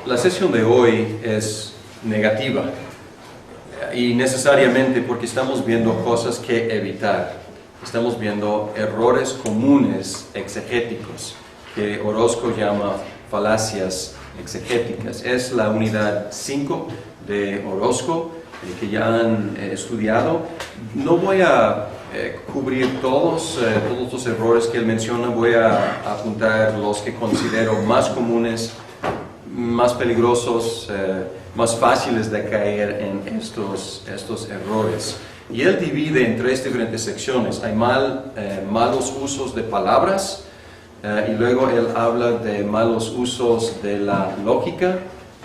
La sesión de hoy es negativa y necesariamente porque estamos viendo cosas que evitar. Estamos viendo errores comunes exegéticos que Orozco llama falacias exegéticas. Es la unidad 5 de Orozco que ya han estudiado. No voy a cubrir todos los errores que él menciona, voy a apuntar los que considero más comunes, más peligrosos, más fáciles de caer en estos errores. Y él divide en 3 diferentes secciones. Hay malos usos de palabras, y luego él habla de malos usos de la lógica,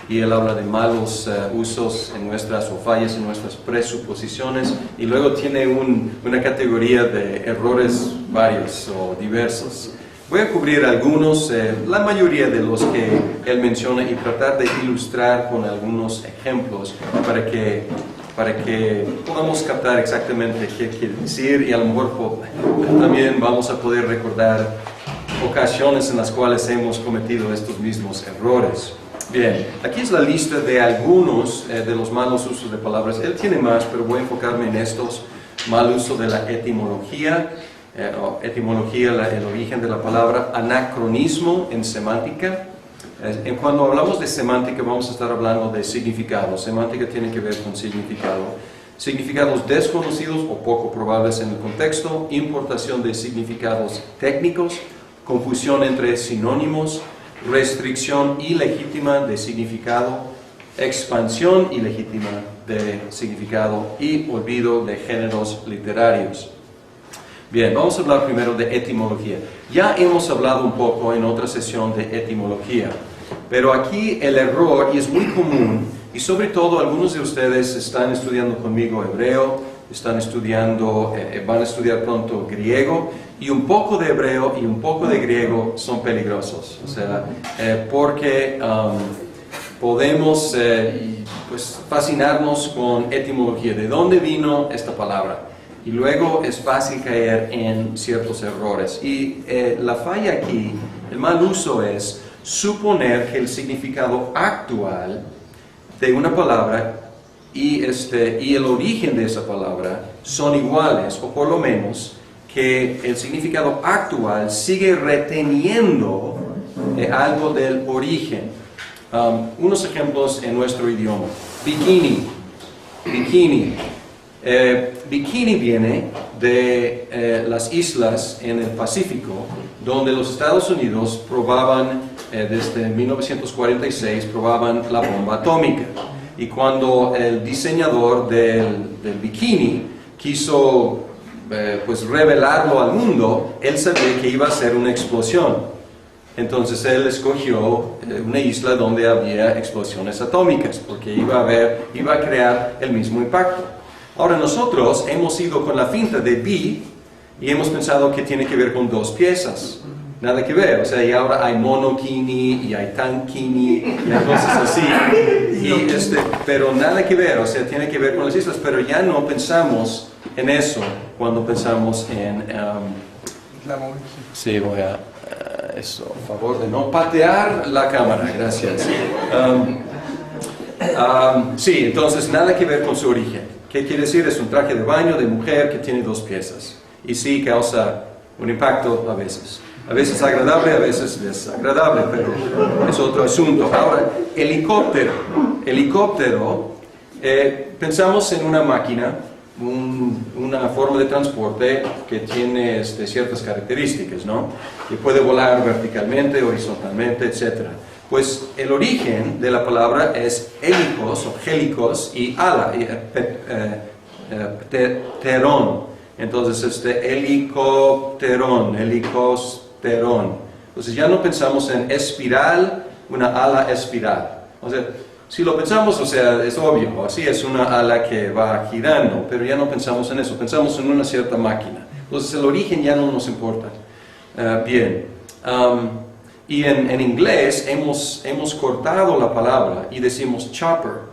y él habla de malos usos en nuestras, o fallas en nuestras presuposiciones, y luego tiene una categoría de errores varios o diversos. Voy a cubrir algunos, la mayoría de los que él menciona, y tratar de ilustrar con algunos ejemplos para que podamos captar exactamente qué quiere decir, y a lo mejor también vamos a poder recordar ocasiones en las cuales hemos cometido estos mismos errores. Bien, aquí es la lista de algunos de los malos usos de palabras. Él tiene más, pero voy a enfocarme en estos. Mal uso de la etimología, el origen de la palabra. Anacronismo en semántica. Cuando hablamos de semántica vamos a estar hablando de significado. Semántica tiene que ver con significado. Significados desconocidos o poco probables en el contexto. Importación de significados técnicos. Confusión entre sinónimos. Restricción ilegítima de significado, expansión ilegítima de significado y olvido de géneros literarios. Bien, vamos a hablar primero de etimología. Ya hemos hablado un poco en otra sesión de etimología, pero aquí el error, y es muy común, y sobre todo algunos de ustedes están estudiando conmigo hebreo, están estudiando, van a estudiar pronto griego, y un poco de hebreo y un poco de griego son peligrosos, o sea, porque podemos pues, fascinarnos con etimología, de dónde vino esta palabra, y luego es fácil caer en ciertos errores. Y la falla aquí, el mal uso es suponer que el significado actual de una palabra y el origen de esa palabra son iguales, o por lo menos que el significado actual sigue reteniendo algo del origen. Unos ejemplos en nuestro idioma. Bikini. Bikini viene de las islas en el Pacífico, donde los Estados Unidos probaban, desde 1946, probaban la bomba atómica. Y cuando el diseñador del bikini quiso pues revelarlo al mundo, él sabía que iba a ser una explosión. Entonces él escogió una isla donde había explosiones atómicas, porque iba a crear el mismo impacto. Ahora nosotros hemos ido con la finta de bi y hemos pensado que tiene que ver con 2 piezas. Nada que ver, o sea, y ahora hay monokini y hay tankini y hay cosas así, pero nada que ver, o sea, tiene que ver con las islas, pero ya no pensamos en eso cuando pensamos en... sí, voy a... eso, a favor de no patear la cámara, gracias. Sí, entonces nada que ver con su origen. ¿Qué quiere decir? Es un traje de baño de mujer que tiene 2 piezas, y sí causa un impacto a veces. A veces agradable, a veces desagradable, pero es otro asunto. Ahora, helicóptero. Pensamos en una máquina, una forma de transporte que tiene ciertas características, ¿no? Que puede volar verticalmente, horizontalmente, etc. Pues el origen de la palabra es hélicos o hélicos y ala, terón. Entonces, helicópterón. Entonces ya no pensamos en espiral, una ala espiral. O sea, si lo pensamos, o sea, es obvio, así es una ala que va girando, pero ya no pensamos en eso, pensamos en una cierta máquina. Entonces el origen ya no nos importa. Bien. Y en inglés hemos cortado la palabra y decimos chopper.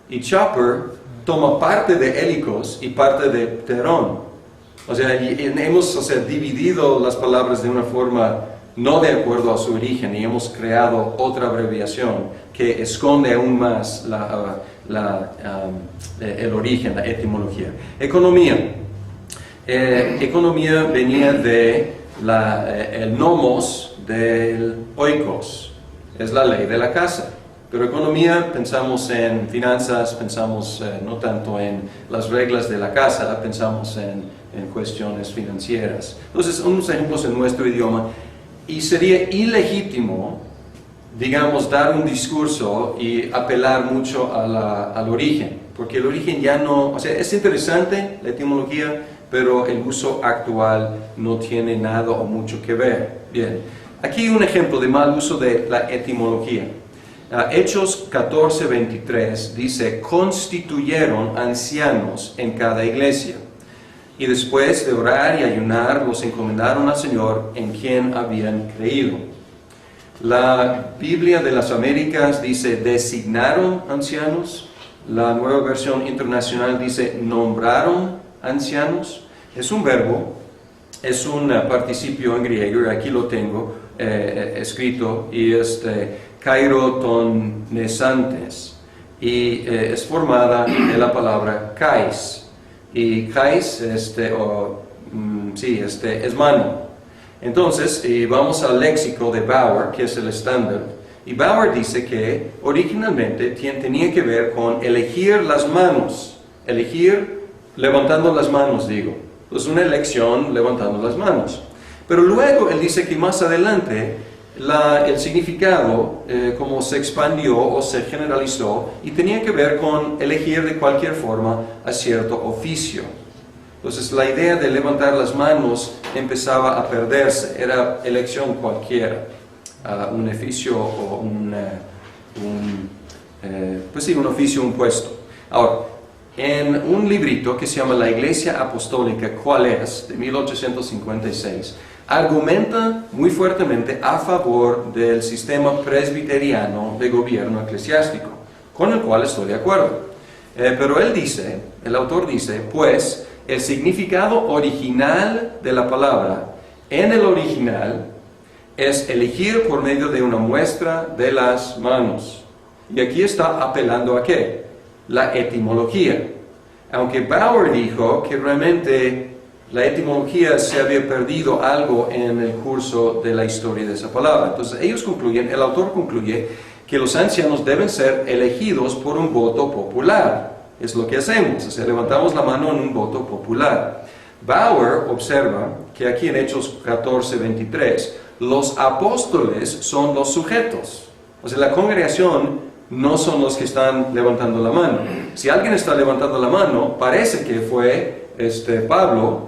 Y chopper toma parte de hélicos y parte de terón. O sea, hemos dividido las palabras de una forma no de acuerdo a su origen, y hemos creado otra abreviación que esconde aún más el origen, la etimología. Economía. Economía venía de el nomos del oikos, es la ley de la casa. Pero economía, pensamos en finanzas, pensamos no tanto en las reglas de la casa, pensamos en cuestiones financieras. Entonces, unos ejemplos en nuestro idioma. Y sería ilegítimo, digamos, dar un discurso y apelar mucho al origen, porque el origen ya no, o sea, es interesante la etimología, pero el uso actual no tiene nada o mucho que ver. Bien, aquí un ejemplo de mal uso de la etimología. Hechos 14:23 dice, constituyeron ancianos en cada iglesia, y después de orar y ayunar los encomendaron al Señor en quien habían creído. La Biblia de las Américas dice designaron ancianos, la Nueva Versión Internacional dice nombraron ancianos. Es un verbo, es un participio en griego, aquí lo tengo escrito, y es kairotonesantes, y es formada de la palabra kais, y kais es mano. Entonces, vamos al léxico de Bauer, que es el estándar, y Bauer dice que originalmente tenía que ver con elegir las manos, elegir levantando las manos, digo. Es una elección levantando las manos. Pero luego él dice que más adelante el significado como se expandió o se generalizó y tenía que ver con elegir de cualquier forma a cierto oficio. Entonces la idea de levantar las manos empezaba a perderse, era elección cualquiera, un oficio o un oficio, un puesto. Ahora, en un librito que se llama La Iglesia Apostólica, ¿cuál es?, de 1856, argumenta muy fuertemente a favor del sistema presbiteriano de gobierno eclesiástico, con el cual estoy de acuerdo. Pero el autor dice, pues, el significado original de la palabra, en el original, es elegir por medio de una muestra de las manos. Y aquí está apelando a ¿qué? La etimología. Aunque Bauer dijo que realmente la etimología se había perdido algo en el curso de la historia de esa palabra. Entonces el autor concluye que los ancianos deben ser elegidos por un voto popular. Es lo que hacemos, o sea, levantamos la mano en un voto popular. Bauer observa que aquí en Hechos 14:23, los apóstoles son los sujetos. O sea, la congregación no son los que están levantando la mano. Si alguien está levantando la mano, parece que fue Pablo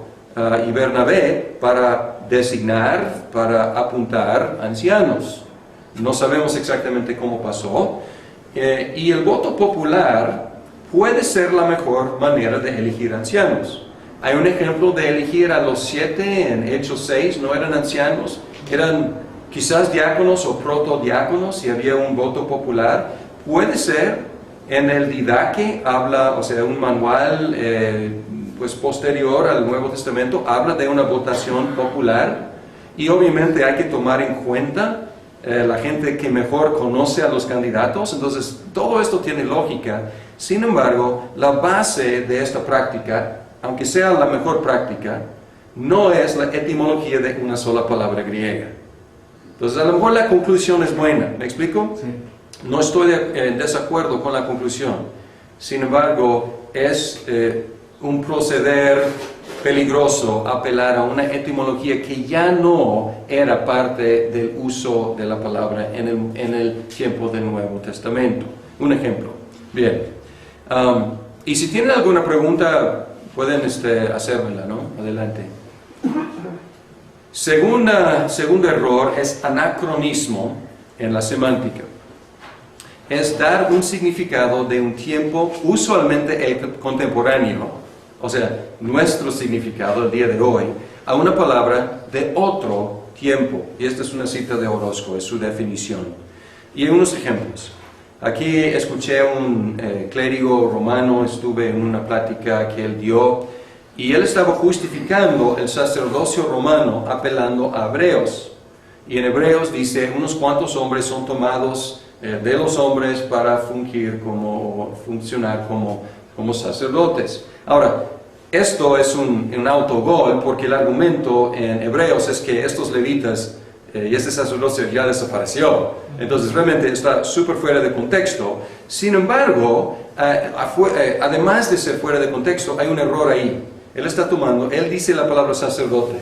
y Bernabé para designar, para apuntar ancianos. No sabemos exactamente cómo pasó. Y el voto popular puede ser la mejor manera de elegir ancianos. Hay un ejemplo de elegir a los 7 en Hechos 6, no eran ancianos, eran quizás diáconos o protodiáconos y había un voto popular. Puede ser en el Didaque, habla, o sea, un manual posterior al Nuevo Testamento, habla de una votación popular y obviamente hay que tomar en cuenta la gente que mejor conoce a los candidatos. Entonces todo esto tiene lógica. Sin embargo, la base de esta práctica, aunque sea la mejor práctica, no es la etimología de una sola palabra griega. Entonces a lo mejor la conclusión es buena, ¿me explico? Sí. No estoy en desacuerdo con la conclusión. Sin embargo, es un proceder peligroso apelar a una etimología que ya no era parte del uso de la palabra en el tiempo del Nuevo Testamento. Un ejemplo. Bien. Y si tienen alguna pregunta, pueden hacérmela, ¿no? Adelante. Segundo error es anacronismo en la semántica. Es dar un significado de un tiempo, usualmente el contemporáneo, o sea, nuestro significado el día de hoy, a una palabra de otro tiempo. Y esta es una cita de Orozco, es su definición. Y hay unos ejemplos. Aquí escuché a un clérigo romano, estuve en una plática que él dio, y él estaba justificando el sacerdocio romano apelando a hebreos. Y en Hebreos dice, unos cuantos hombres son tomados de los hombres para funcionar como sacerdotes. Ahora, esto es un autogol porque el argumento en Hebreos es que estos levitas y este sacerdocio ya desapareció. Entonces realmente está súper fuera de contexto. Sin embargo, además de ser fuera de contexto, hay un error ahí. Él dice la palabra sacerdote.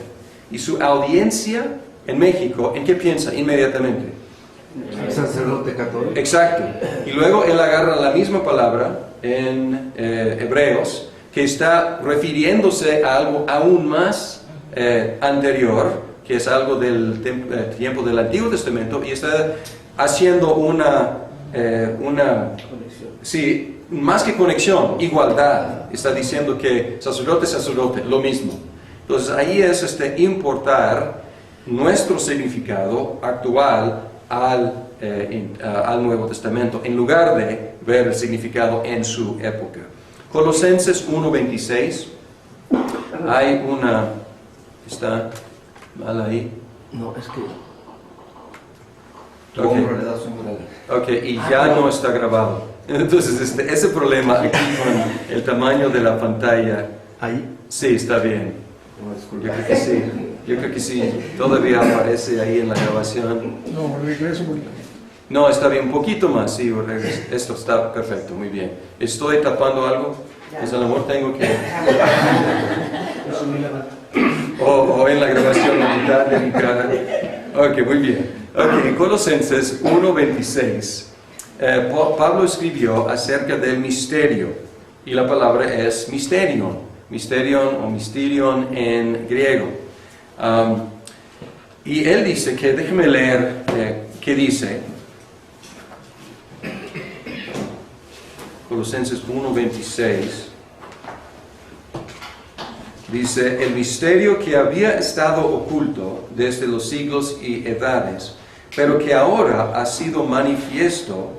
Y su audiencia en México, ¿en qué piensa inmediatamente? Sacerdote católico. Exacto. Y luego él agarra la misma palabra en Hebreos, que está refiriéndose a algo aún más anterior, que es algo del tiempo del Antiguo Testamento, y está haciendo una sí, más que conexión, igualdad. Está diciendo que sacerdote, lo mismo. Entonces ahí es importar nuestro significado actual al Nuevo Testamento, en lugar de ver el significado en su época. Colosenses 1:26, hay una... ¿Está mal ahí? No, es que... Ok, y ya no está grabado. Entonces, ese problema aquí con el tamaño de la pantalla... ¿Ahí? Sí, está bien. Yo creo que sí. Todavía aparece ahí en la grabación. No, regreso un poquito. No, está bien, un poquito más, sí, esto está perfecto, muy bien. ¿Estoy tapando algo? Pues a lo mejor tengo que... o en la grabación la mitad de mi cara. Ok, muy bien. Ok, en Colosenses 1:26, Pablo escribió acerca del misterio, y la palabra es misterion o mysterion en griego. Y él dice que, déjeme leer qué dice. Colosenses 1:26. Dice, el misterio que había estado oculto desde los siglos y edades, pero que ahora ha sido manifestado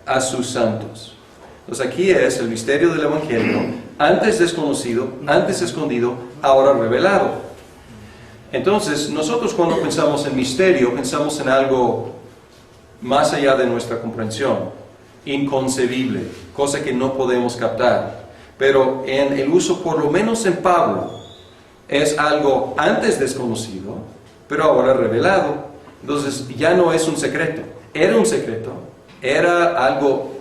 a sus santos. Entonces aquí es el misterio del Evangelio, antes desconocido, antes escondido, ahora revelado. Entonces, nosotros cuando pensamos en misterio, pensamos en algo más allá de nuestra comprensión, inconcebible, cosa que no podemos captar. Pero en el uso, por lo menos en Pablo, es algo antes desconocido, pero ahora revelado. Entonces ya no es un secreto. Era un secreto, era algo,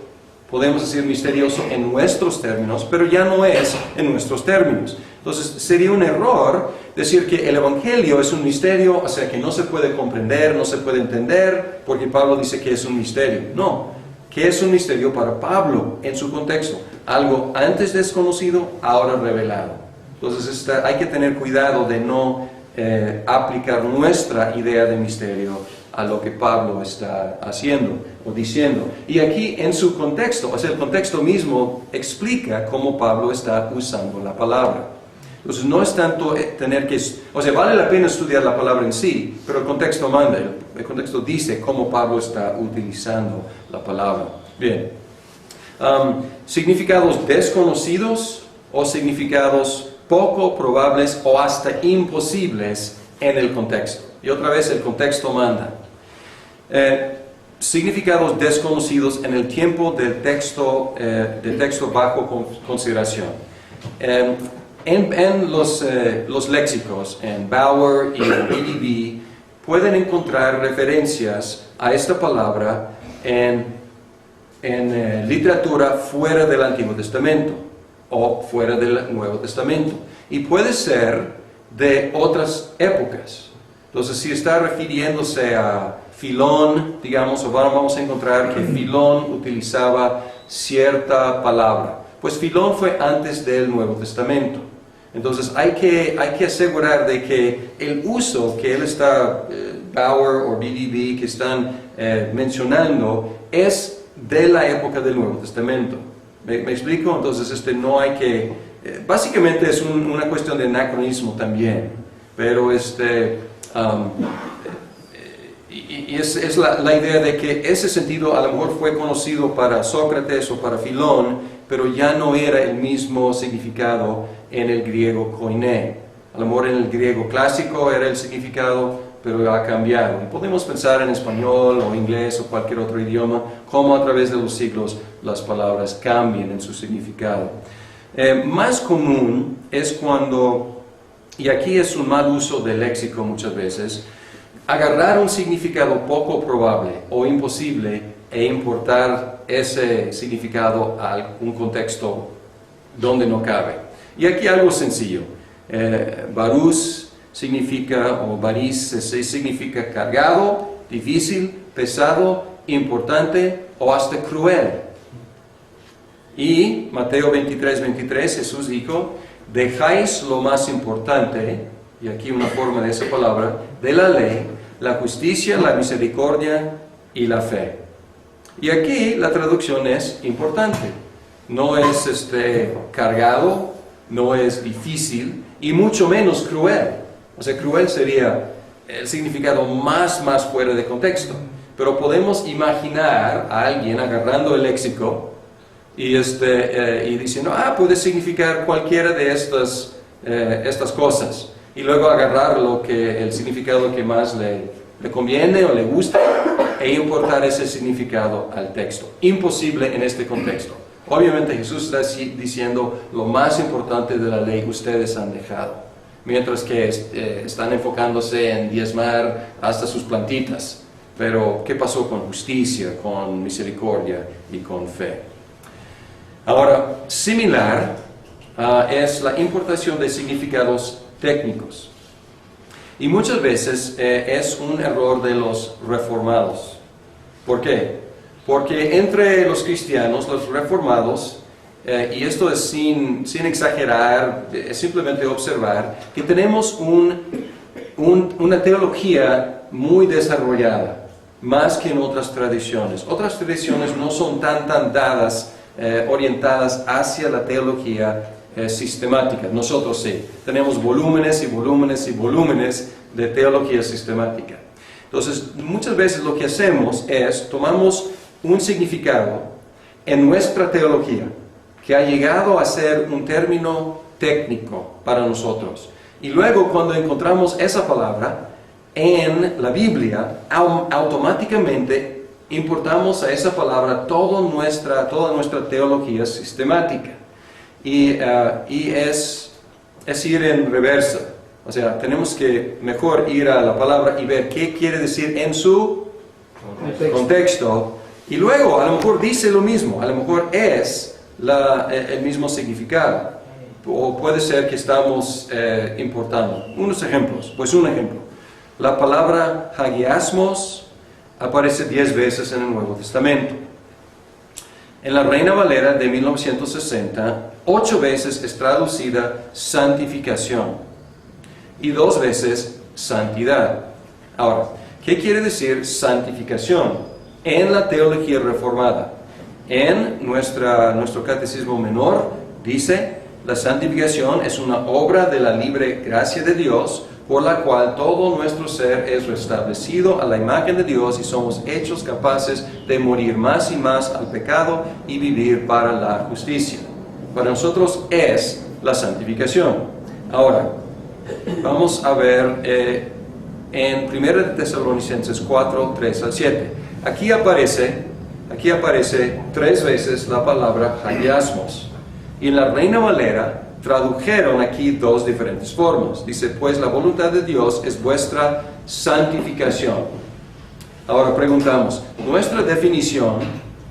podemos decir, misterioso en nuestros términos, pero ya no es en nuestros términos. Entonces sería un error decir que el Evangelio es un misterio, o sea, que no se puede comprender, no se puede entender, porque Pablo dice que es un misterio. No, que es un misterio para Pablo en su contexto. Algo antes desconocido, ahora revelado. Entonces hay que tener cuidado de no aplicar nuestra idea de misterio a lo que Pablo está haciendo o diciendo. Y aquí en su contexto, o sea, el contexto mismo explica cómo Pablo está usando la palabra. Entonces no es tanto tener que, o sea, vale la pena estudiar la palabra en sí, pero el contexto manda, el contexto dice cómo Pablo está utilizando la palabra. Bien. Significados desconocidos o significados poco probables o hasta imposibles en el contexto. Y otra vez el contexto manda. Significados desconocidos en el tiempo del texto bajo consideración. En los léxicos, en Bauer y en BDB, pueden encontrar referencias a esta palabra en literatura fuera del Antiguo Testamento o fuera del Nuevo Testamento. Y puede ser de otras épocas. Entonces, si está refiriéndose a Filón, digamos, o vamos a encontrar que Filón utilizaba cierta palabra. Pues Filón fue antes del Nuevo Testamento. Entonces hay que asegurar de que el uso que él está, Bauer o BDB, que están mencionando, es de la época del Nuevo Testamento. ¿Me explico? Entonces no hay que... básicamente es una cuestión de anacronismo también, pero y es la idea de que ese sentido a lo mejor fue conocido para Sócrates o para Filón, pero ya no era el mismo significado en el griego koiné. A lo mejor en el griego clásico era el significado, pero ha cambiado. Y podemos pensar en español o inglés o cualquier otro idioma, cómo a través de los siglos las palabras cambian en su significado. Más común es cuando, y aquí es un mal uso del léxico muchas veces, agarrar un significado poco probable o imposible e importar ese significado a un contexto donde no cabe. Y aquí algo sencillo. Barús significa, o baris significa cargado, difícil, pesado, importante o hasta cruel. Y Mateo 23:23 Jesús dijo, dejáis lo más importante, y aquí una forma de esa palabra, de la ley, la justicia, la misericordia y la fe. Y aquí la traducción es importante. No es cargado, no es difícil y mucho menos cruel. O sea, cruel sería el significado más fuera de contexto. Pero podemos imaginar a alguien agarrando el léxico y diciendo, puede significar cualquiera de estas cosas. Y luego agarrar el significado que más le conviene o le gusta e importar ese significado al texto. Imposible en este contexto. Obviamente Jesús está diciendo lo más importante de la ley ustedes han dejado. Mientras que están enfocándose en diezmar hasta sus plantitas. Pero, ¿qué pasó con justicia, con misericordia y con fe? Ahora, similar es la importación de significados técnicos. Y muchas veces es un error de los reformados. ¿Por qué? Porque entre los cristianos, los reformados, y esto es sin exagerar, es simplemente observar, que tenemos una teología muy desarrollada, más que en otras tradiciones. Otras tradiciones no son tan dadas, orientadas hacia la teología sistemática. Nosotros sí, tenemos volúmenes y volúmenes y volúmenes de teología sistemática. Entonces, muchas veces lo que hacemos es, tomamos un significado en nuestra teología, que ha llegado a ser un término técnico para nosotros. Y luego cuando encontramos esa palabra en la Biblia, automáticamente importamos a esa palabra toda nuestra teología sistemática. Y es ir en reversa. O sea, tenemos que mejor ir a la palabra y ver qué quiere decir en su contexto. Y luego a lo mejor dice lo mismo, a lo mejor es el mismo significado, o puede ser que estamos importando. Unos ejemplos, pues un ejemplo. La palabra hagiasmos aparece 10 veces en el Nuevo Testamento. En la Reina Valera de 1960, 8 veces es traducida santificación y 2 veces santidad. Ahora, ¿qué quiere decir santificación en la teología reformada? En nuestro catecismo menor dice, la santificación es una obra de la libre gracia de Dios, por la cual todo nuestro ser es restablecido a la imagen de Dios y somos hechos capaces de morir más y más al pecado y vivir para la justicia. Para nosotros es la santificación. Ahora, vamos a ver en 1 Tesalonicenses 4, 3 al 7. Aquí aparece 3 veces la palabra hagiasmos. Y en la Reina Valera tradujeron aquí 2 diferentes formas. Dice, pues la voluntad de Dios es vuestra santificación. Ahora preguntamos, ¿nuestra definición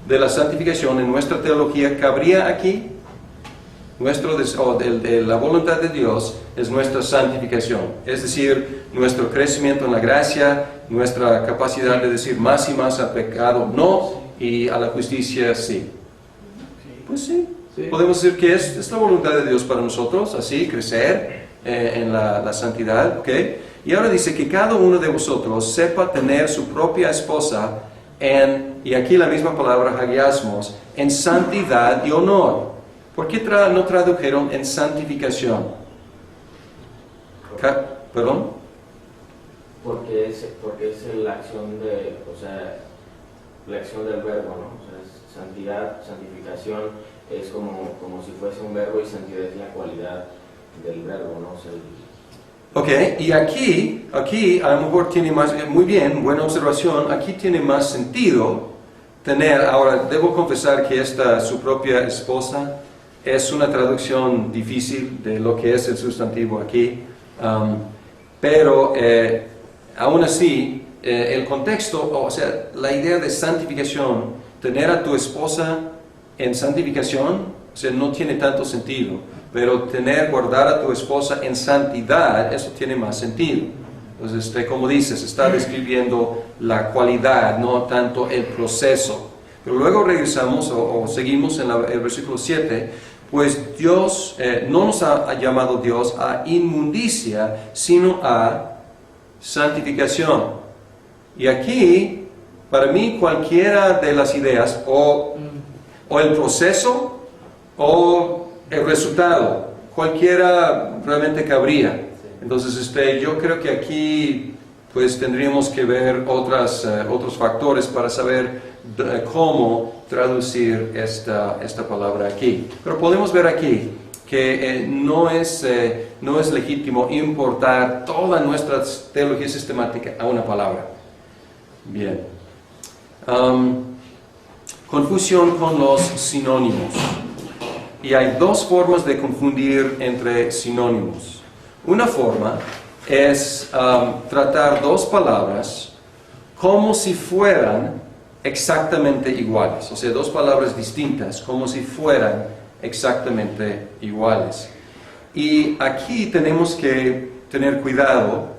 de la santificación en nuestra teología cabría aquí? La voluntad de Dios es nuestra santificación, es decir, nuestro crecimiento en la gracia, nuestra capacidad de decir más y más al pecado no, y a la justicia sí. Pues sí. Podemos decir que es la voluntad de Dios para nosotros, así, crecer en la santidad, ¿ok? Y ahora dice que cada uno de vosotros sepa tener su propia esposa y aquí la misma palabra hagiasmos, en santidad y honor. ¿Por qué no tradujeron en santificación? ¿Perdón? Porque es la acción la acción del verbo, ¿no? O sea, es santidad, santificación. Es como si fuese un verbo y santidad es la cualidad del verbo, ¿no? O sea, Ok, y aquí a lo mejor tiene más, muy bien, buena observación, aquí tiene más sentido tener, ahora debo confesar que su propia esposa es una traducción difícil de lo que es el sustantivo aquí, pero aún así, el contexto, o sea, la idea de santificación, tener a tu esposa en santificación, o sea, no tiene tanto sentido. Pero guardar a tu esposa en santidad, eso tiene más sentido. Entonces, como dices, está describiendo la cualidad, no tanto el proceso. Pero luego regresamos o seguimos en el versículo 7, pues Dios, no nos ha llamado Dios a inmundicia, sino a santificación. Y aquí, para mí, cualquiera de las ideas, o el proceso, o el resultado, cualquiera realmente cabría. Entonces, yo creo que aquí pues tendríamos que ver otros factores para saber cómo traducir esta palabra aquí. Pero podemos ver aquí que no es legítimo importar toda nuestra teología sistemática a una palabra. Bien. Confusión con los sinónimos. Y hay dos formas de confundir entre sinónimos. Una forma es tratar dos palabras como si fueran exactamente iguales. O sea, dos palabras distintas como si fueran exactamente iguales. Y aquí tenemos que tener cuidado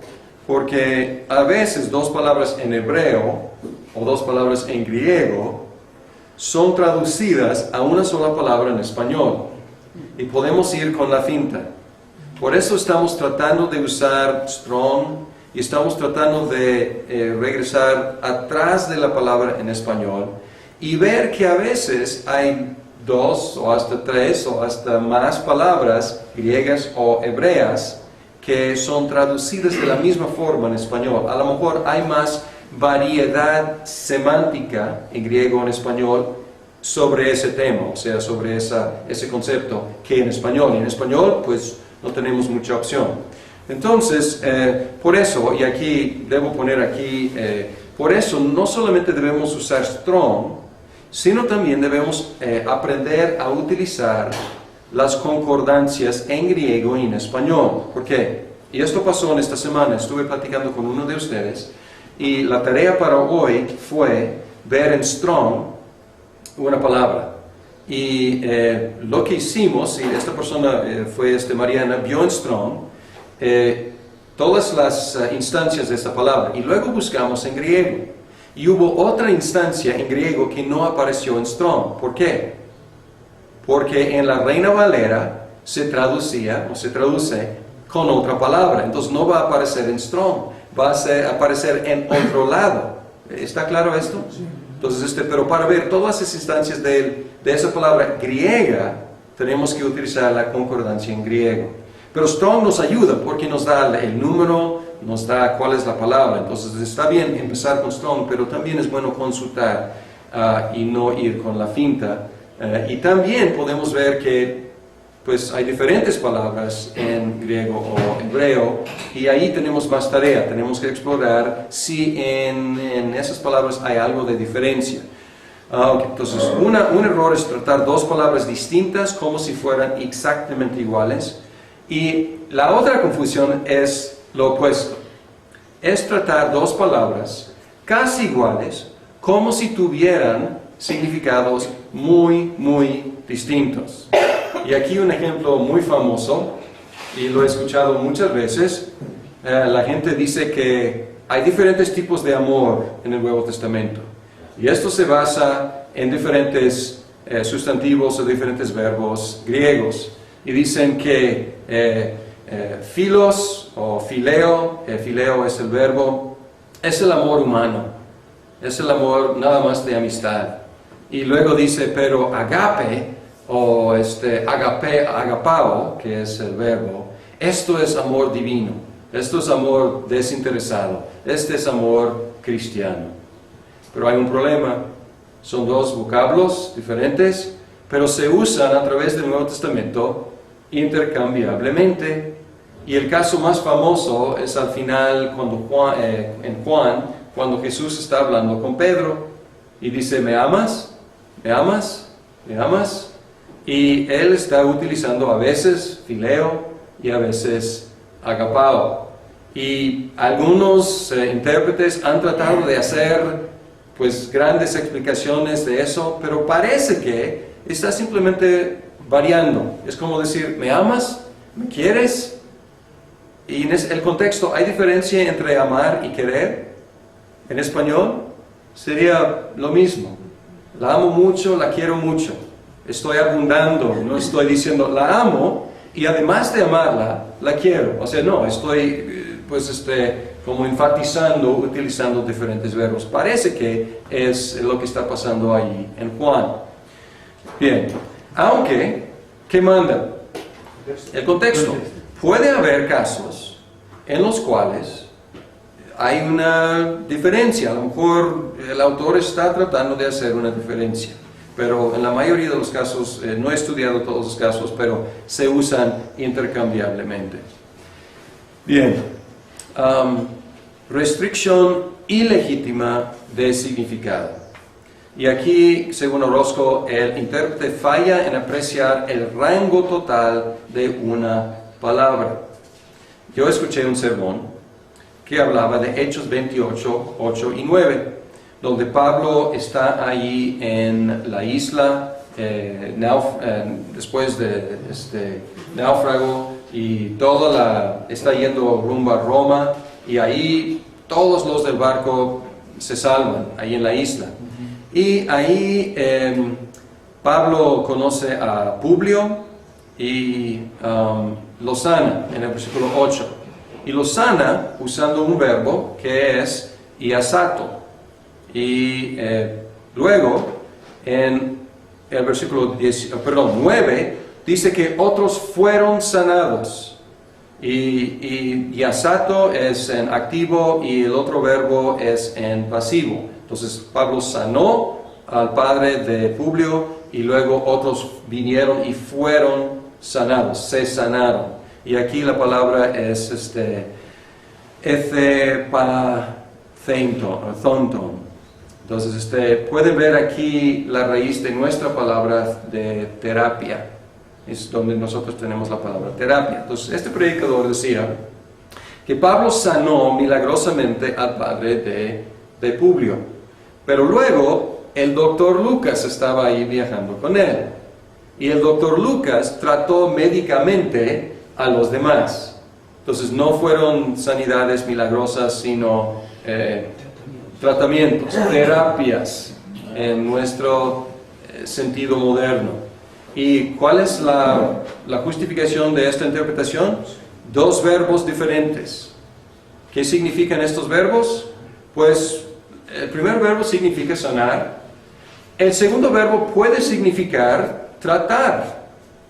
porque a veces dos palabras en hebreo o dos palabras en griego son traducidas a una sola palabra en español y podemos ir con la finta. Por eso estamos tratando de usar Strong y estamos tratando de regresar atrás de la palabra en español y ver que a veces hay dos o hasta tres o hasta más palabras griegas o hebreas que son traducidas de la misma forma en español. A lo mejor hay más variedad semántica en griego o en español sobre ese tema, o sea, sobre ese concepto que en español. Y en español, pues, no tenemos mucha opción. Entonces, por eso, y aquí, debo poner aquí, por eso no solamente debemos usar Strong, sino también debemos aprender a utilizar las concordancias en griego y en español. ¿Por qué? Y esto pasó en esta semana, estuve platicando con uno de ustedes, y la tarea para hoy fue ver en Strong una palabra. Y lo que hicimos, y esta persona fue Mariana, vio en Strong todas las instancias de esta palabra, y luego buscamos en griego. Y hubo otra instancia en griego que no apareció en Strong. ¿Por qué? Porque en la Reina Valera se traducía o se traduce con otra palabra. Entonces no va a aparecer en Strong, va a aparecer en otro lado. ¿Está claro esto? Sí. Entonces, pero para ver todas las instancias de esa palabra griega, tenemos que utilizar la concordancia en griego. Pero Strong nos ayuda porque nos da el número, nos da cuál es la palabra. Entonces está bien empezar con Strong, pero también es bueno consultar y no ir con la finta. Y también podemos ver que pues hay diferentes palabras en griego o hebreo, y ahí tenemos más tarea. Tenemos que explorar si en esas palabras hay algo de diferencia. Entonces, un error es tratar dos palabras distintas como si fueran exactamente iguales. Y la otra confusión es lo opuesto. Es tratar dos palabras casi iguales como si tuvieran significados muy, muy distintos. Y aquí un ejemplo muy famoso, y lo he escuchado muchas veces. La gente dice que hay diferentes tipos de amor en el Nuevo Testamento. Y esto se basa en diferentes sustantivos o diferentes verbos griegos. Y dicen que philos o phileo, phileo es el verbo, es el amor humano, es el amor nada más de amistad. Y luego dice, pero agape o agapao, que es el verbo, esto es amor divino, esto es amor desinteresado, este es amor cristiano. Pero hay un problema, son dos vocablos diferentes, pero se usan a través del Nuevo Testamento intercambiablemente. Y el caso más famoso es al final en Juan, cuando Jesús está hablando con Pedro y dice, ¿me amas? ¿Me amas? ¿Me amas? Y él está utilizando a veces fileo y a veces agapao. Y algunos intérpretes han tratado de hacer pues grandes explicaciones de eso, pero parece que está simplemente variando. Es como decir, ¿me amas? ¿Me quieres? Y en el contexto, ¿hay diferencia entre amar y querer? En español sería lo mismo. La amo mucho, la quiero mucho. Estoy abundando, no estoy diciendo la amo y además de amarla, la quiero. O sea, no, estoy como enfatizando, utilizando diferentes verbos. Parece que es lo que está pasando ahí en Juan. Bien, aunque, ¿qué manda? El contexto. Puede haber casos en los cuales hay una diferencia. A lo mejor el autor está tratando de hacer una diferencia, pero en la mayoría de los casos, no he estudiado todos los casos, pero se usan intercambiablemente. Bien, restricción ilegítima de significado. Y aquí, según Orozco, el intérprete falla en apreciar el rango total de una palabra. Yo escuché un sermón que hablaba de Hechos 28, 8 y 9, donde Pablo está ahí en la isla, después de este náufrago, y está yendo rumbo a Roma, y ahí todos los del barco se salvan, ahí en la isla. Y ahí Pablo conoce a Publio y lo sana en el versículo 8. Y lo sana usando un verbo que es iasato. Y luego en el versículo 9 dice que otros fueron sanados. Y iasato es en activo y el otro verbo es en pasivo. Entonces Pablo sanó al padre de Publio y luego otros vinieron y fueron sanados, se sanaron. Y aquí la palabra es thonton. Entonces pueden ver aquí la raíz de nuestra palabra de terapia. Es donde nosotros tenemos la palabra terapia. Entonces este predicador decía que Pablo sanó milagrosamente al padre de Publio. Pero luego el doctor Lucas estaba ahí viajando con él. Y el doctor Lucas trató médicamente a los demás. Entonces no fueron sanidades milagrosas, sino tratamientos, terapias en nuestro sentido moderno. ¿Y cuál es la justificación de esta interpretación? Dos verbos diferentes. ¿Qué significan estos verbos? Pues el primer verbo significa sanar. El segundo verbo puede significar tratar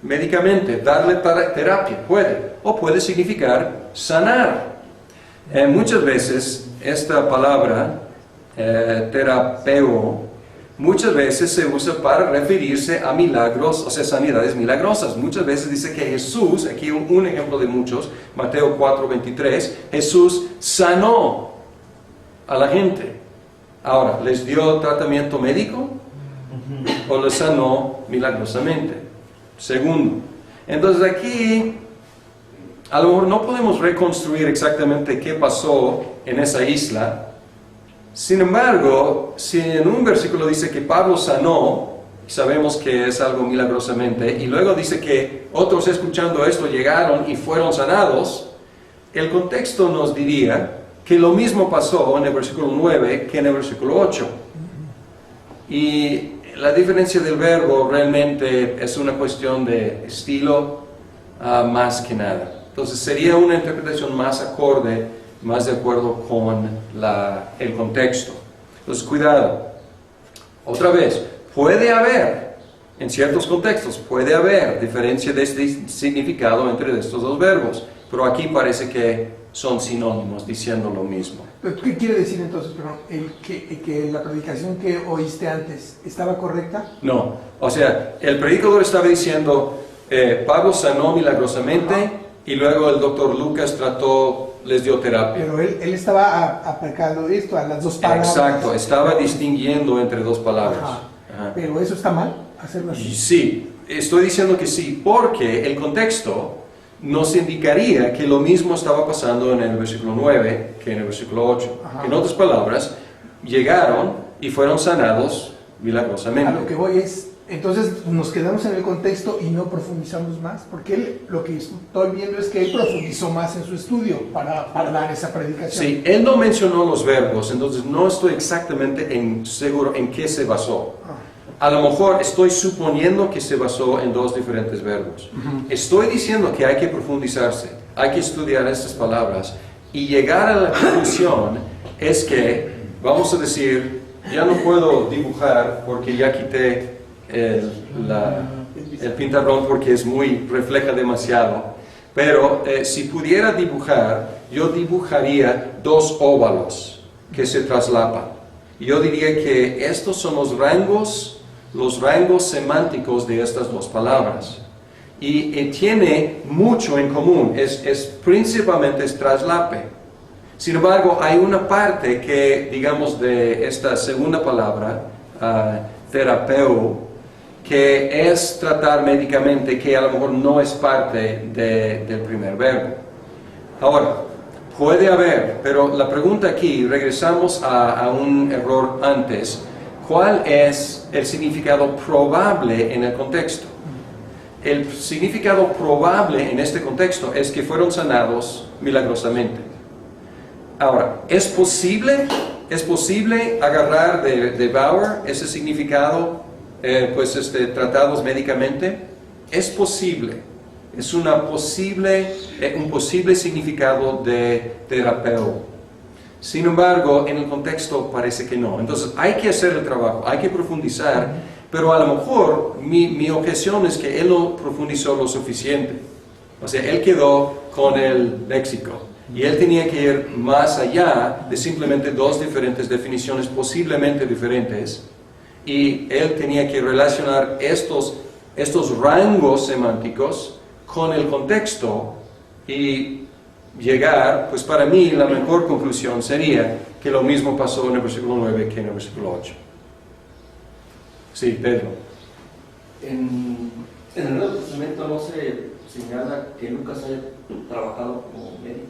médicamente, darle terapia, puede. O puede significar sanar. Muchas veces esta palabra, terapeo, muchas veces se usa para referirse a milagros, o sea, sanidades milagrosas. Muchas veces dice que Jesús, aquí un ejemplo de muchos, Mateo 4:23, Jesús sanó a la gente. Ahora, ¿les dio tratamiento médico o les sanó milagrosamente? Segundo. Entonces aquí, a lo mejor no podemos reconstruir exactamente qué pasó en esa isla. Sin embargo, si en un versículo dice que Pablo sanó, sabemos que es algo milagrosamente, y luego dice que otros escuchando esto llegaron y fueron sanados, el contexto nos diría que lo mismo pasó en el versículo 9 que en el versículo 8. Y la diferencia del verbo realmente es una cuestión de estilo más que nada. Entonces sería una interpretación más acorde, más de acuerdo con el contexto. Entonces cuidado. Otra vez, puede haber, en ciertos contextos, puede haber diferencia de significado entre estos dos verbos, pero aquí parece que son sinónimos diciendo lo mismo. ¿Qué quiere decir entonces, perdón? ¿Que la predicación que oíste antes estaba correcta? No, o sea, el predicador estaba diciendo, Pablo sanó milagrosamente y luego el doctor Lucas les dio terapia. Pero él estaba aplicando esto a las dos palabras. Exacto, estaba distinguiendo entre dos palabras. Ajá. Ajá. Pero eso está mal, hacerlo así. Sí, estoy diciendo que sí, porque el contexto nos indicaría que lo mismo estaba pasando en el versículo 9 que en el versículo 8. Ajá. En otras palabras, llegaron y fueron sanados milagrosamente. A lo que voy es, entonces nos quedamos en el contexto y no profundizamos más, porque él, lo que estoy viendo es que él profundizó más en su estudio para dar esa predicación. Sí, él no mencionó los verbos, entonces no estoy exactamente seguro en qué se basó. A lo mejor estoy suponiendo que se basó en dos diferentes verbos. Estoy diciendo que hay que profundizarse, hay que estudiar estas palabras y llegar a la conclusión es que, vamos a decir, ya no puedo dibujar porque ya quité el pintarrón porque refleja demasiado, pero si pudiera dibujar, yo dibujaría dos óvalos que se traslapan. Yo diría que estos son los rangos semánticos de estas dos palabras. Y tiene mucho en común, principalmente es traslape. Sin embargo, hay una parte que, digamos, de esta segunda palabra, terapeu, que es tratar médicamente, que a lo mejor no es parte del primer verbo. Ahora, puede haber, pero la pregunta aquí, regresamos a un error antes, ¿cuál es el significado probable en el contexto? El significado probable en este contexto es que fueron sanados milagrosamente. Ahora, ¿es posible agarrar de Bauer ese significado, tratados médicamente? Es posible. Es un posible significado de terapeuta. Sin embargo, en el contexto parece que no. Entonces, hay que hacer el trabajo, hay que profundizar, pero a lo mejor mi objeción es que él no profundizó lo suficiente. O sea, él quedó con el léxico. Y él tenía que ir más allá de simplemente dos diferentes definiciones posiblemente diferentes. Y él tenía que relacionar estos rangos semánticos con el contexto y llegar, pues para mí la mejor conclusión sería que lo mismo pasó en el versículo 9 que en el versículo 8. Sí, Pedro. En el Nuevo Testamento no se señala que Lucas haya trabajado como médico.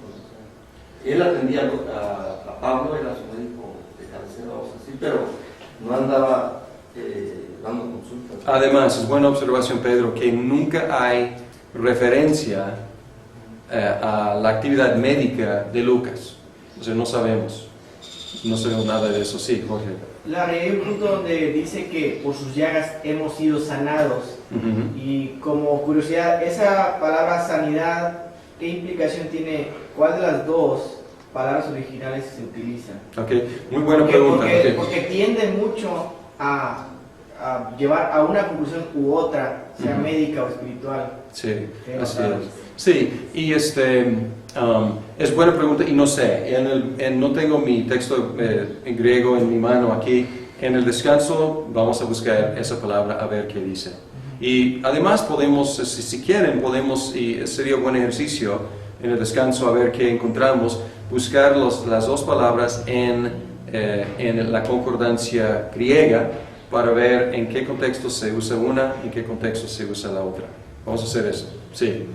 Él atendía a Pablo, era su médico de cabecera, vamos a decir, pero no andaba dando consultas. Además, es buena observación, Pedro, que nunca hay referencia a la actividad médica de Lucas. O sea, no sabemos nada de eso. Sí, Jorge. Hay un punto donde dice que por sus llagas hemos sido sanados. Y como curiosidad, esa palabra sanidad, ¿qué implicación tiene? ¿Cuál de las dos palabras originales se utiliza? Ok, muy buena pregunta. Porque tiende mucho a llevar a una conclusión u otra, sea médica o espiritual. Sí, así es. Sí, y es buena pregunta y no sé, no tengo mi texto en griego en mi mano aquí. En el descanso vamos a buscar esa palabra a ver qué dice. Y además podemos, si quieren, y sería un buen ejercicio en el descanso a ver qué encontramos, buscar las dos palabras en la concordancia griega para ver en qué contexto se usa una y en qué contexto se usa la otra. Vamos a hacer eso. Sí.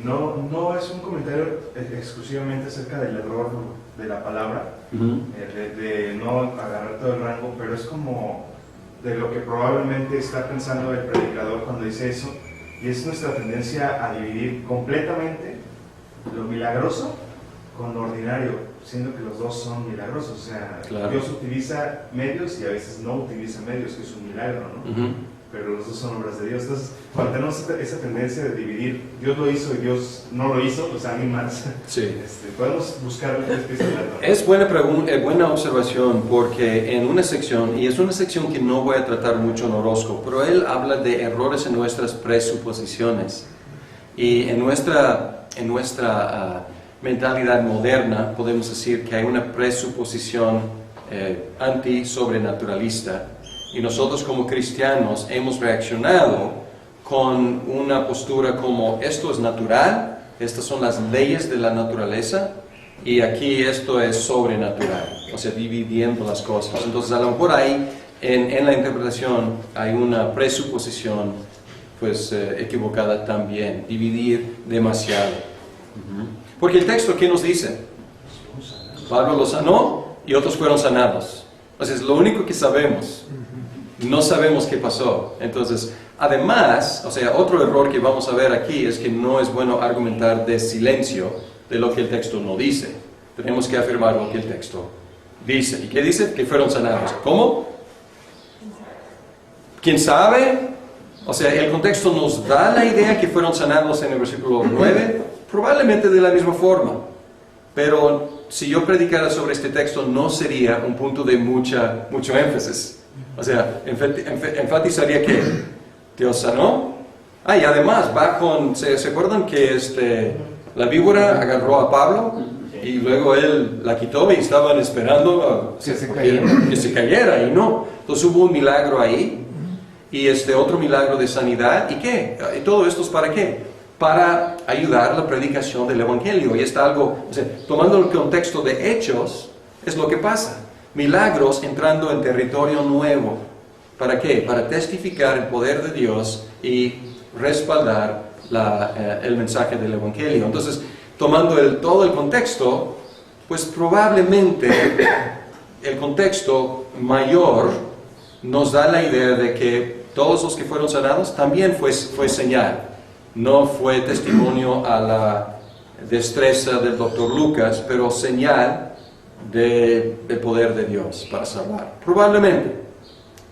No es un comentario exclusivamente acerca del error de la palabra, de no agarrar todo el rango, pero es como de lo que probablemente está pensando el predicador cuando dice eso, y es nuestra tendencia a dividir completamente lo milagroso con lo ordinario, siendo que los dos son milagrosos. O sea, claro, Dios utiliza medios y a veces no utiliza medios, que es un milagro, ¿no? Pero los dos son obras de Dios. Entonces, cuando tenemos esa tendencia de dividir, Dios lo hizo y Dios no lo hizo, pues alguien más, sí, podemos buscar tres piezas de la Torah. Es buena observación, porque en una sección, y es una sección que no voy a tratar mucho en Orozco, pero él habla de errores en nuestras presuposiciones. Y en nuestra mentalidad moderna podemos decir que hay una presuposición anti-sobrenaturalista. Y nosotros como cristianos hemos reaccionado con una postura como esto es natural estas son las leyes de la naturaleza, y aquí esto es sobrenatural, o sea, dividiendo las cosas. Entonces, a lo mejor ahí, en la interpretación, hay una presuposición, pues, equivocada también, dividir demasiado. Porque el texto, ¿qué nos dice? Pablo los sanó y otros fueron sanados. O sea, es lo único que sabemos. No sabemos qué pasó. Entonces, además, o sea, otro error que vamos a ver aquí es que no es bueno argumentar de silencio de lo que el texto no dice. Tenemos que afirmar lo que el texto dice. ¿Y qué dice? Que fueron sanados. ¿Cómo? ¿Quién sabe? O sea, el contexto nos da la idea que fueron sanados en el versículo 9, probablemente de la misma forma. Pero si yo predicara sobre este texto, no sería un punto de mucho énfasis. O sea, enfatizaría que Dios sanó. Y además va con, ¿se acuerdan que la víbora agarró a Pablo y luego él la quitó y estaban esperando que se cayera y no? Entonces hubo un milagro ahí y otro milagro de sanidad. ¿Y qué? ¿Y todo esto es para qué? Para ayudar a la predicación del Evangelio. Y está algo, o sea, tomando el contexto de Hechos, es lo que pasa. Milagros entrando en territorio nuevo. ¿Para qué? Para testificar el poder de Dios y respaldar el mensaje del Evangelio. Entonces, tomando todo el contexto, pues probablemente el contexto mayor nos da la idea de que todos los que fueron sanados también fue señal. No fue testimonio a la destreza del doctor Lucas, pero señal del poder de Dios para salvar. Probablemente.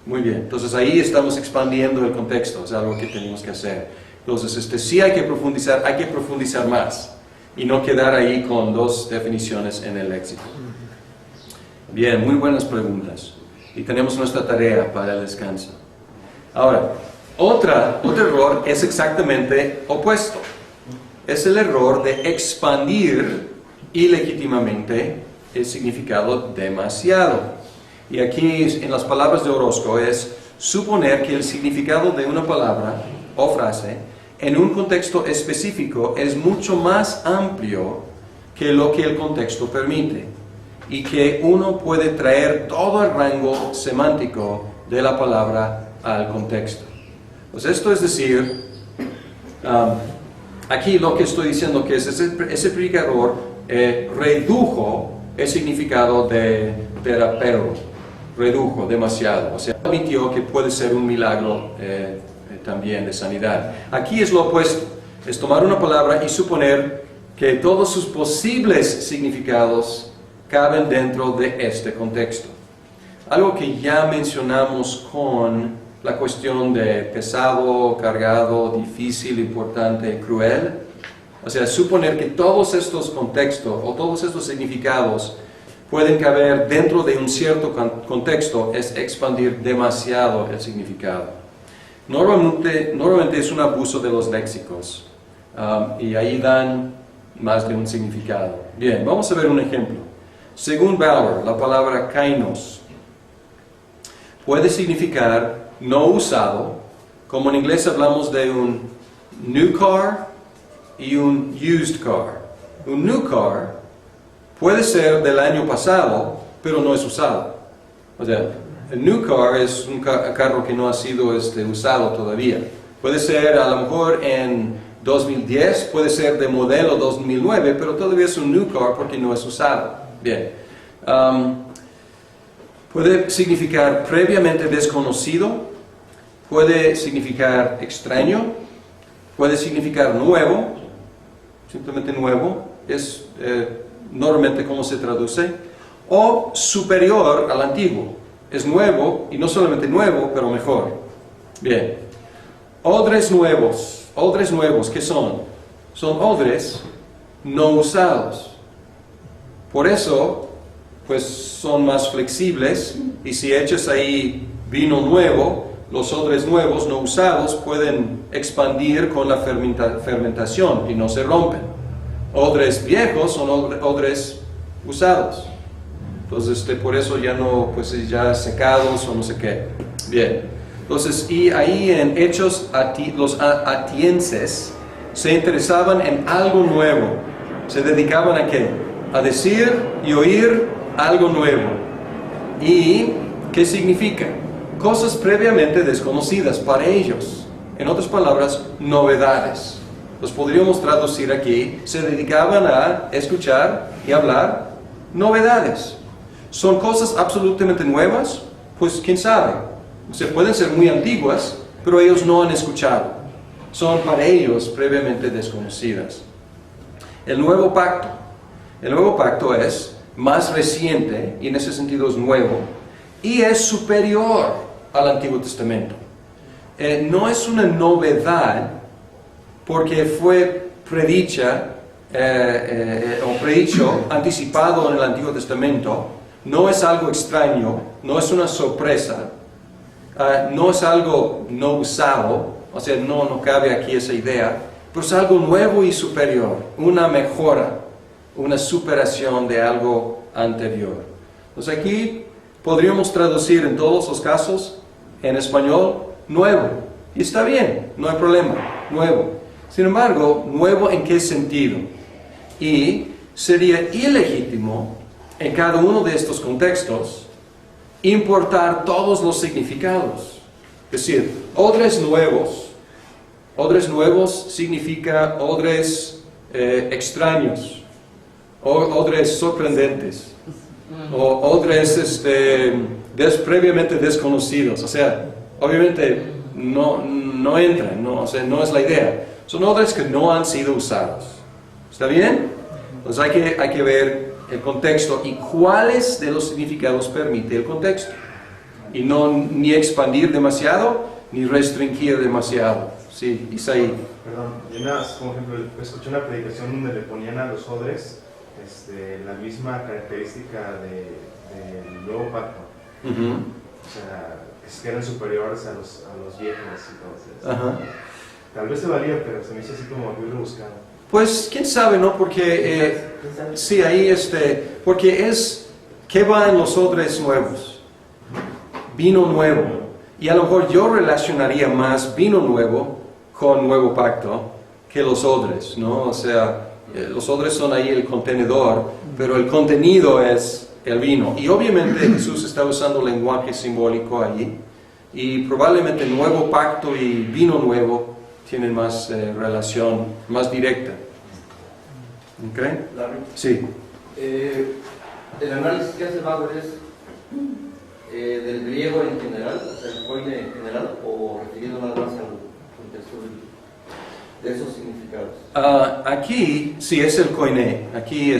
Muy bien. Entonces ahí estamos expandiendo el contexto. Es algo que tenemos que hacer. Entonces sí hay que profundizar más. Y no quedar ahí con dos definiciones en el léxico. Bien, muy buenas preguntas. Y tenemos nuestra tarea para el descanso. Ahora, otro error es exactamente opuesto. Es el error de expandir ilegítimamente el significado demasiado. Y aquí en las palabras de Orozco es suponer que el significado de una palabra o frase en un contexto específico es mucho más amplio que lo que el contexto permite y que uno puede traer todo el rango semántico de la palabra al contexto. Pues esto es decir, aquí lo que estoy diciendo que es ese predicador redujo el significado de terapeuta, redujo demasiado, o sea, admitió que puede ser un milagro también de sanidad. Aquí es lo opuesto, es tomar una palabra y suponer que todos sus posibles significados caben dentro de este contexto. Algo que ya mencionamos con la cuestión de pesado, cargado, difícil, importante, cruel. O sea, suponer que todos estos contextos o todos estos significados pueden caber dentro de un cierto contexto es expandir demasiado el significado. Normalmente es un abuso de los léxicos y ahí dan más de un significado. Bien, vamos a ver un ejemplo. Según Bauer, la palabra kainos puede significar no usado, como en inglés hablamos de un new car y un used car. Un new car puede ser del año pasado, pero no es usado. O sea, el new car es un carro que no ha sido usado todavía. Puede ser a lo mejor en 2010, puede ser de modelo 2009, pero todavía es un new car porque no es usado. Bien. Puede significar previamente desconocido, puede significar extraño, puede significar nuevo, simplemente nuevo, es normalmente como se traduce, o superior al antiguo, es nuevo y no solamente nuevo, pero mejor. Bien, odres nuevos, ¿qué son? Son odres no usados. Por eso, pues son más flexibles y si echas ahí vino nuevo, los odres nuevos no usados pueden expandir con la fermentación y no se rompen. Odres viejos son odres usados. Entonces, por eso ya no, pues ya secados o no sé qué. Bien. Entonces, y ahí en Hechos, los atienses se interesaban en algo nuevo. ¿Se dedicaban a qué? A decir y oír algo nuevo. ¿Y qué significa? Cosas previamente desconocidas para ellos. En otras palabras, novedades. Los podríamos traducir aquí. Se dedicaban a escuchar y hablar novedades. ¿Son cosas absolutamente nuevas? Pues quién sabe. Se pueden ser muy antiguas, pero ellos no han escuchado. Son para ellos previamente desconocidas. El nuevo pacto. El nuevo pacto es más reciente y en ese sentido es nuevo y es superior al Antiguo Testamento. No es una novedad porque fue predicho, anticipado en el Antiguo Testamento. No es algo extraño, no es una sorpresa, no es algo no usado, o sea, no cabe aquí esa idea, pero es algo nuevo y superior, una mejora, una superación de algo anterior. Entonces aquí podríamos traducir en todos los casos, en español, nuevo. Y está bien, no hay problema, nuevo. Sin embargo, ¿nuevo en qué sentido? Y sería ilegítimo en cada uno de estos contextos importar todos los significados. Es decir, odres nuevos significa odres extraños, odres sorprendentes, o odres previamente desconocidos. O sea, obviamente no entran, o sea, no es la idea. Son odres que no han sido usados. ¿Está bien? Entonces hay que ver el contexto y cuáles de los significados permite el contexto. Y ni expandir demasiado, ni restringir demasiado. Sí, Isaí. Perdón, como ejemplo, escuché una predicación donde le ponían a los odres la misma característica del nuevo pacto. O sea, que eran superiores a los viejos. Entonces, tal vez se valía, pero se me hizo así como muy rebuscado. Pues quién sabe, ¿no? Porque sí, ahí porque ¿qué va en los odres nuevos? Vino nuevo. Y a lo mejor yo relacionaría más vino nuevo con nuevo pacto que los odres, ¿no? O sea, los odres son ahí el contenedor, pero el contenido es el vino. Y obviamente Jesús está usando lenguaje simbólico allí. Y probablemente nuevo pacto y vino nuevo tienen más relación, más directa. ¿Ok? Larry. Sí. El análisis que hace Bauer es del griego en general, o sea, el koine en general, o referido nada más al contexto de esos significados. Aquí sí es el koine. Aquí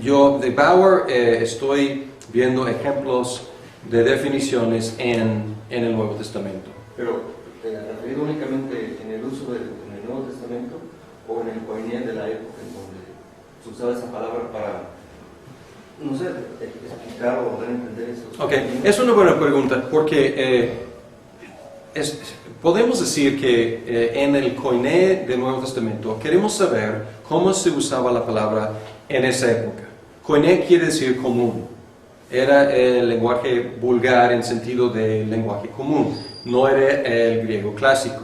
yo de Bauer estoy viendo ejemplos de definiciones en el Nuevo Testamento. Pero referido únicamente en el uso en el Nuevo Testamento o en el koine de la época en donde se usaba esa palabra para, no sé, explicar o dar a entender eso. Ok, es una buena pregunta porque podemos decir que en el koine del Nuevo Testamento queremos saber cómo se usaba la palabra en esa época. Koine quiere decir común. Era el lenguaje vulgar en sentido de lenguaje común, no era el griego clásico.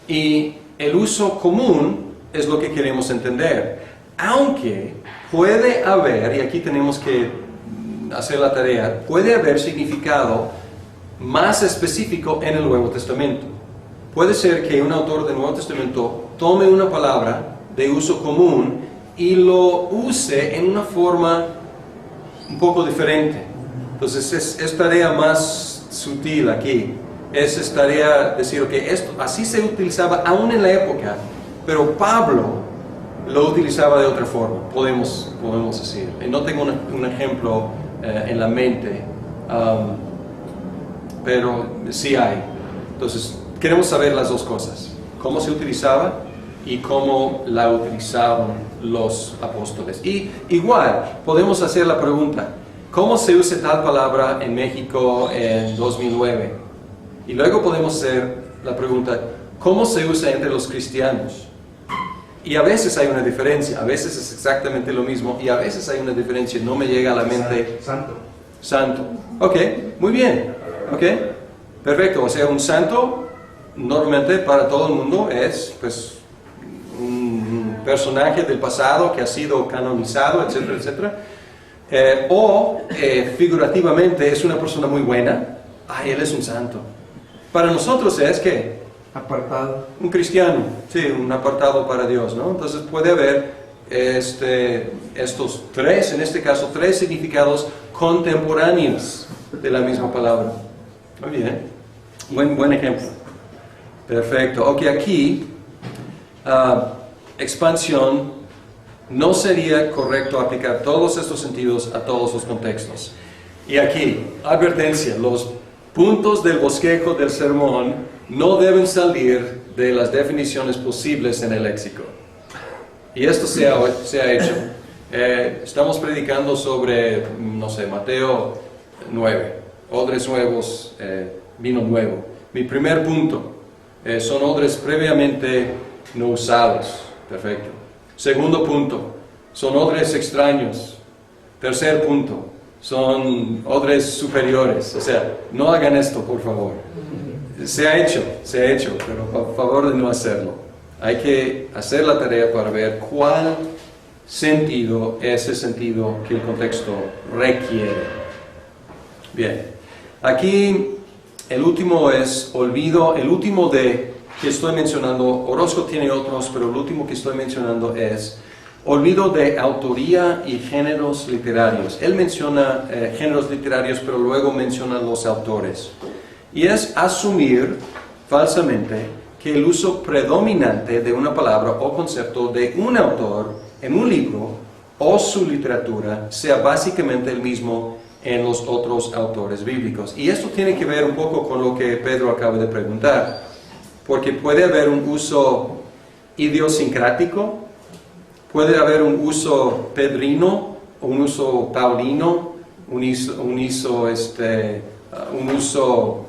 Y el uso común es lo que queremos entender, aunque puede haber, y aquí tenemos que hacer la tarea, puede haber significado más específico en el Nuevo Testamento. Puede ser que un autor del Nuevo Testamento tome una palabra de uso común y lo use en una forma un poco diferente. Entonces es tarea más sutil aquí. Es tarea decir, ok, esto así se utilizaba aún en la época, pero Pablo lo utilizaba de otra forma, podemos decir. Y no tengo un ejemplo en la mente, pero sí hay. Entonces queremos saber las dos cosas, cómo se utilizaba y cómo la utilizaban los apóstoles. Y igual podemos hacer la pregunta, ¿cómo se usa tal palabra en México en 2009? Y luego podemos hacer la pregunta, ¿cómo se usa entre los cristianos? Y a veces hay una diferencia, a veces es exactamente lo mismo y a veces hay una diferencia, no me llega a la mente. Santo. Ok, muy bien. Ok, perfecto. O sea, un santo normalmente para todo el mundo es pues un personaje del pasado que ha sido canonizado, etcétera, etcétera. O figurativamente es una persona muy buena, él es un santo. Para nosotros es que Apartado. un cristiano, sí, un apartado para Dios, ¿no? Entonces puede haber estos tres, en este caso, tres significados contemporáneos de la misma palabra. Muy bien, buen ejemplo. Perfecto. Ok, aquí, expansión, no sería correcto aplicar todos estos sentidos a todos los contextos. Y aquí, advertencia, los puntos del bosquejo del sermón no deben salir de las definiciones posibles en el léxico. Y esto se ha hecho. Estamos predicando sobre, no sé, Mateo 9, odres nuevos, vino nuevo. Mi primer punto, son odres previamente no usados. Perfecto. Segundo punto, son odres extraños. Tercer punto, son odres superiores. O sea, no hagan esto, por favor. Se ha hecho, pero por favor de no hacerlo. Hay que hacer la tarea para ver cuál sentido es el sentido que el contexto requiere. Bien, aquí el último es olvido, el último que estoy mencionando, Orozco tiene otros, pero el último que estoy mencionando es olvido de autoría y géneros literarios. Él menciona géneros literarios, pero luego menciona los autores. Y es asumir falsamente que el uso predominante de una palabra o concepto de un autor en un libro o su literatura sea básicamente el mismo en los otros autores bíblicos. Y esto tiene que ver un poco con lo que Pedro acaba de preguntar, porque puede haber un uso idiosincrático, puede haber un uso pedrino, un uso paulino, un uso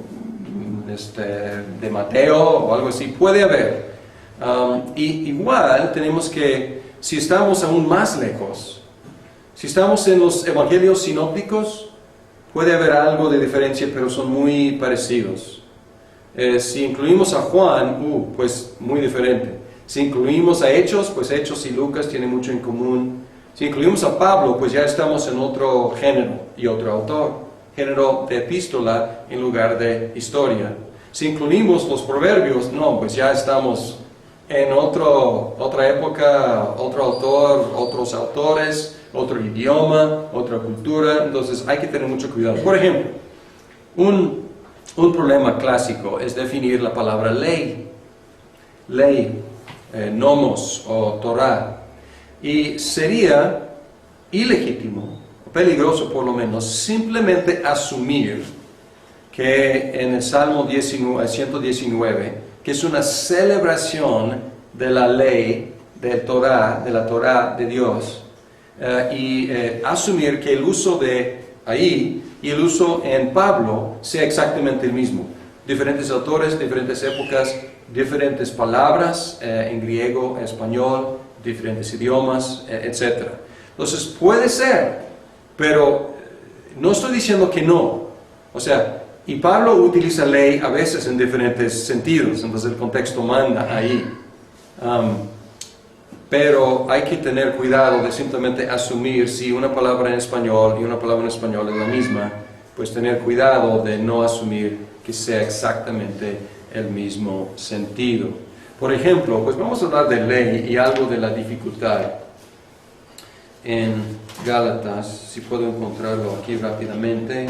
de Mateo o algo así, puede haber. Y igual tenemos que, si estamos aún más lejos, si estamos en los evangelios sinópticos, puede haber algo de diferencia, pero son muy parecidos. Si incluimos a Juan, pues muy diferente. Si incluimos a Hechos, pues Hechos y Lucas tienen mucho en común. Si incluimos a Pablo, pues ya estamos en otro género y otro autor. Género de epístola en lugar de historia. Si incluimos los proverbios, pues ya estamos en otra época, otro autor, otros autores, otro idioma, otra cultura. Entonces hay que tener mucho cuidado. Por ejemplo, un problema clásico es definir la palabra ley. Ley, nomos o Torah. Y sería ilegítimo, peligroso por lo menos, simplemente asumir que en el Salmo 119, que es una celebración de la ley de la Torah de Dios, y asumir que el uso de ahí y el uso en Pablo sea exactamente el mismo. Diferentes autores, diferentes épocas, diferentes palabras en griego, español, diferentes idiomas, etc. Entonces puede ser, pero no estoy diciendo que no. O sea, y Pablo utiliza ley a veces en diferentes sentidos, entonces el contexto manda ahí. Pero hay que tener cuidado de simplemente asumir si una palabra en español y una palabra en español es la misma, pues tener cuidado de no asumir que sea exactamente el mismo sentido. Por ejemplo, pues vamos a hablar de ley y algo de la dificultad. En Gálatas, si puedo encontrarlo aquí rápidamente.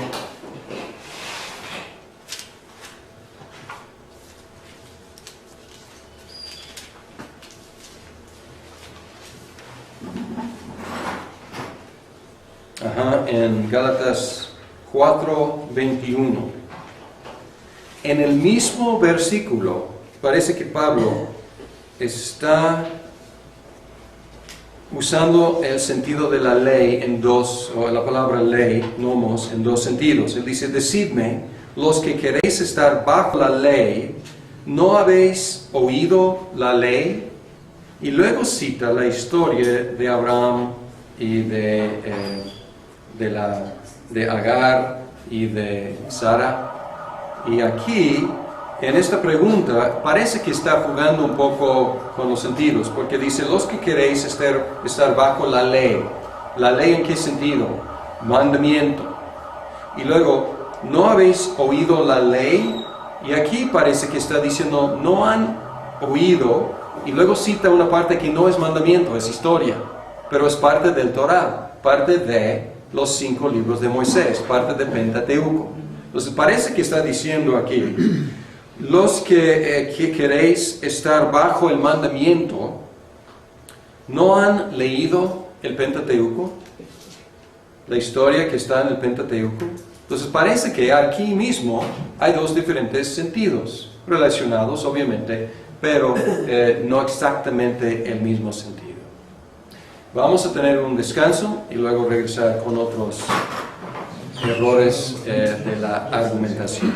En Gálatas 4:21. En el mismo versículo, parece que Pablo está usando el sentido de la ley en dos, o la palabra ley, nomos, en dos sentidos. Él dice, decidme, los que queréis estar bajo la ley, ¿no habéis oído la ley? Y luego cita la historia de Abraham y de Agar y de Sara. Y aquí en esta pregunta parece que está jugando un poco con los sentidos, porque dice, los que queréis estar bajo la ley ¿en qué sentido? Mandamiento. Y luego, ¿no habéis oído la ley? Y aquí parece que está diciendo, no han oído, y luego cita una parte que no es mandamiento, es historia, pero es parte del Torah, parte de los 5 libros de Moisés, parte del Pentateuco. Entonces parece que está diciendo aquí, los que queréis estar bajo el mandamiento, ¿no han leído el Pentateuco? La historia que está en el Pentateuco. Entonces parece que aquí mismo hay 2 diferentes sentidos, relacionados obviamente, pero no exactamente el mismo sentido. Vamos a tener un descanso y luego regresar con otros errores de la argumentación.